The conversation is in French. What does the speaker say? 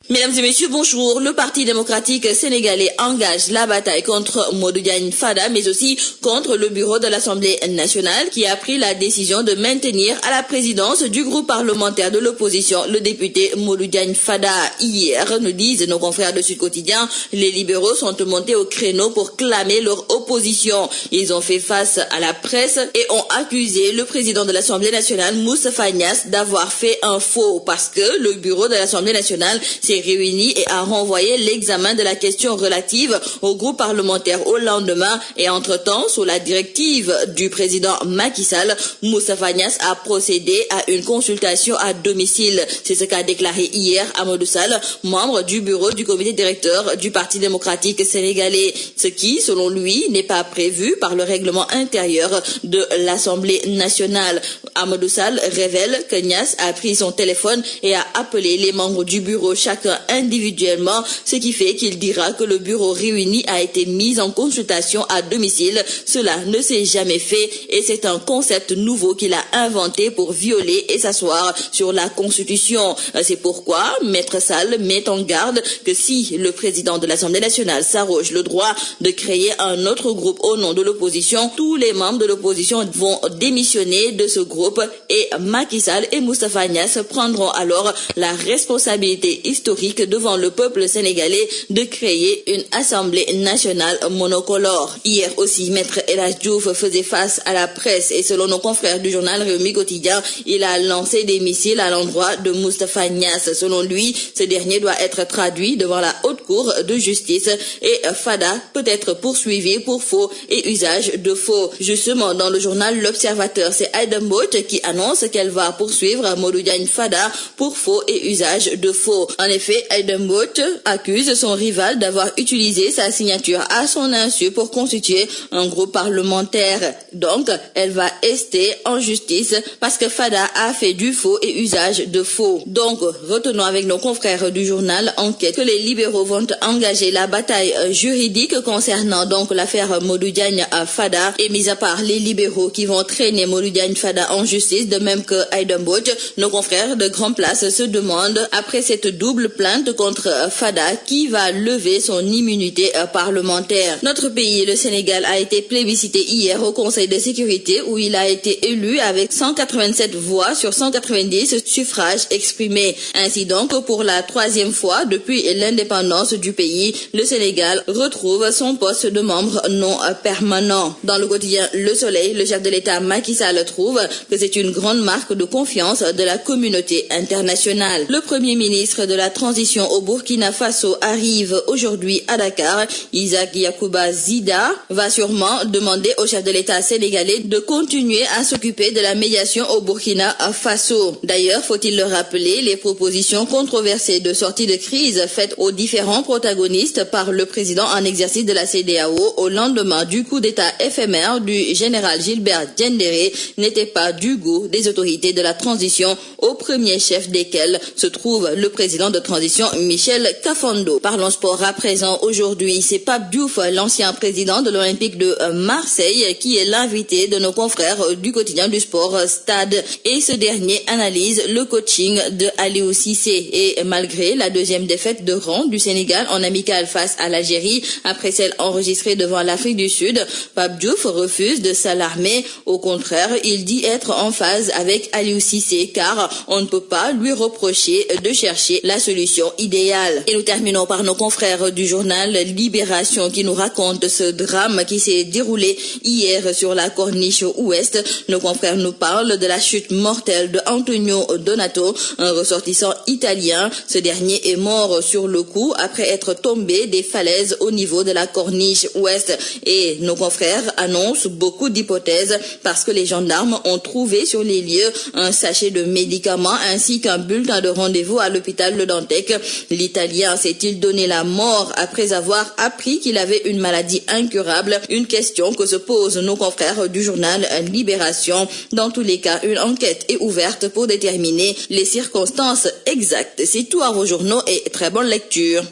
Mesdames et messieurs, bonjour. Le Parti démocratique sénégalais engage la bataille contre Modou Diagne Fada, mais aussi contre le bureau de l'Assemblée nationale qui a pris la décision de maintenir à la présidence du groupe parlementaire de l'opposition le député Modou Diagne Fada. Hier, nous disent nos confrères de Sud Quotidien, les libéraux sont montés au créneau pour clamer leur opposition. Ils ont fait face à la presse et ont accusé le président de l'Assemblée nationale, Moustapha Niasse, d'avoir fait un faux parce que le bureau de l'Assemblée nationale s'est réuni et a renvoyé l'examen de la question relative au groupe parlementaire au lendemain et entre-temps, sous la directive du président Macky Sall, Moustapha Niasse a procédé à une consultation à domicile. C'est ce qu'a déclaré hier Amadou Sall, membre du bureau du comité directeur du Parti démocratique sénégalais, ce qui, selon lui, n'est pas prévu par le règlement intérieur de l'Assemblée nationale. Amadou Sall révèle que Niasse a pris son téléphone et a appelé les membres du bureau chacun individuellement, ce qui fait qu'il dira que le bureau réuni a été mis en consultation à domicile. Cela ne s'est jamais fait et c'est un concept nouveau qu'il a inventé pour violer et s'asseoir sur la Constitution. C'est pourquoi Maître Sall met en garde que si le président de l'Assemblée nationale s'arroge le droit de créer un autre groupe au nom de l'opposition, tous les membres de l'opposition vont démissionner de ce groupe et Macky Sall et Moustapha Niasse prendront alors la responsabilité historique devant le peuple sénégalais de créer une assemblée nationale monocolore. Hier aussi, Maître El Hadji Diouf faisait face à la presse et selon nos confrères du journal Rewmi Quotidien, il a lancé des missiles à l'endroit de Moustapha Niasse. Selon lui, ce dernier doit être traduit devant la haute cour de justice et Fada peut être poursuivi pour faux et usage de faux. Justement, dans le journal L'Observateur, c'est Aïda Mbodj qui annonce qu'elle va poursuivre Modou Diagne Fada pour faux et usage de faux. En effet, Aïda Mbodj accuse son rival d'avoir utilisé sa signature à son insu pour constituer un groupe parlementaire. Donc, elle va ester en justice parce que Fada a fait du faux et usage de faux. Donc, retenons avec nos confrères du journal Enquête que les libéraux vont engager la bataille juridique concernant donc l'affaire Modou Diagne Fada et mis à part les libéraux qui vont traîner Modou Diagne Fada en justice, de même que Aïda Mbodj, nos confrères de Grand Place se demandent, après cette double plainte contre Fada, qui va lever son immunité parlementaire. Notre pays, le Sénégal, a été plébiscité hier au Conseil de sécurité où il a été élu avec 187 voix sur 190 suffrages exprimés. Ainsi donc, pour la troisième fois depuis l'indépendance du pays, le Sénégal retrouve son poste de membre non permanent. Dans le quotidien Le Soleil, le chef de l'État Macky Sall trouve que c'est une grande marque de confiance de la communauté internationale. Le Premier ministre de la transition au Burkina Faso arrive aujourd'hui à Dakar. Isaac Yacouba Zida va sûrement demander au chef de l'État sénégalais de continuer à s'occuper de la médiation au Burkina Faso. D'ailleurs, faut-il le rappeler, les propositions controversées de sortie de crise faites aux différents protagonistes par le président en exercice de la CEDEAO au lendemain du coup d'État éphémère du général Gilbert Diendéré n'étaient pas du goût des autorités de la transition, au premier chef desquels se trouve le président de transition Michel Kafando. Parlons sport à présent. Aujourd'hui, c'est Pape Diouf, l'ancien président de l'Olympique de Marseille, qui est l'invité de nos confrères du quotidien du sport Stade. Et ce dernier analyse le coaching de Aliou Cissé. Et malgré la deuxième défaite de rang du Sénégal en amical face à l'Algérie, après celle enregistrée devant l'Afrique du Sud, Pape Diouf refuse de s'alarmer. Au contraire, il dit être en phase avec Aliou Cissé, car on ne peut pas lui reprocher de chercher la solution idéale. Et nous terminons par nos confrères du journal Libération qui nous raconte ce drame qui s'est déroulé hier sur la corniche ouest. Nos confrères nous parlent de la chute mortelle de Antonio Donato, un ressortissant italien. Ce dernier est mort sur le coup après être tombé des falaises au niveau de la corniche ouest. Et nos confrères annoncent beaucoup d'hypothèses parce que les gendarmes ont trouvé sur les lieux un sachet de médicaments ainsi qu'un bulletin de rendez-vous à l'hôpital Le Dantec. L'Italien s'est-il donné la mort après avoir appris qu'il avait une maladie incurable? Une question que se posent nos confrères du journal Libération. Dans tous les cas, une enquête est ouverte pour déterminer les circonstances exactes. C'est tout à vos journaux et très bonne lecture.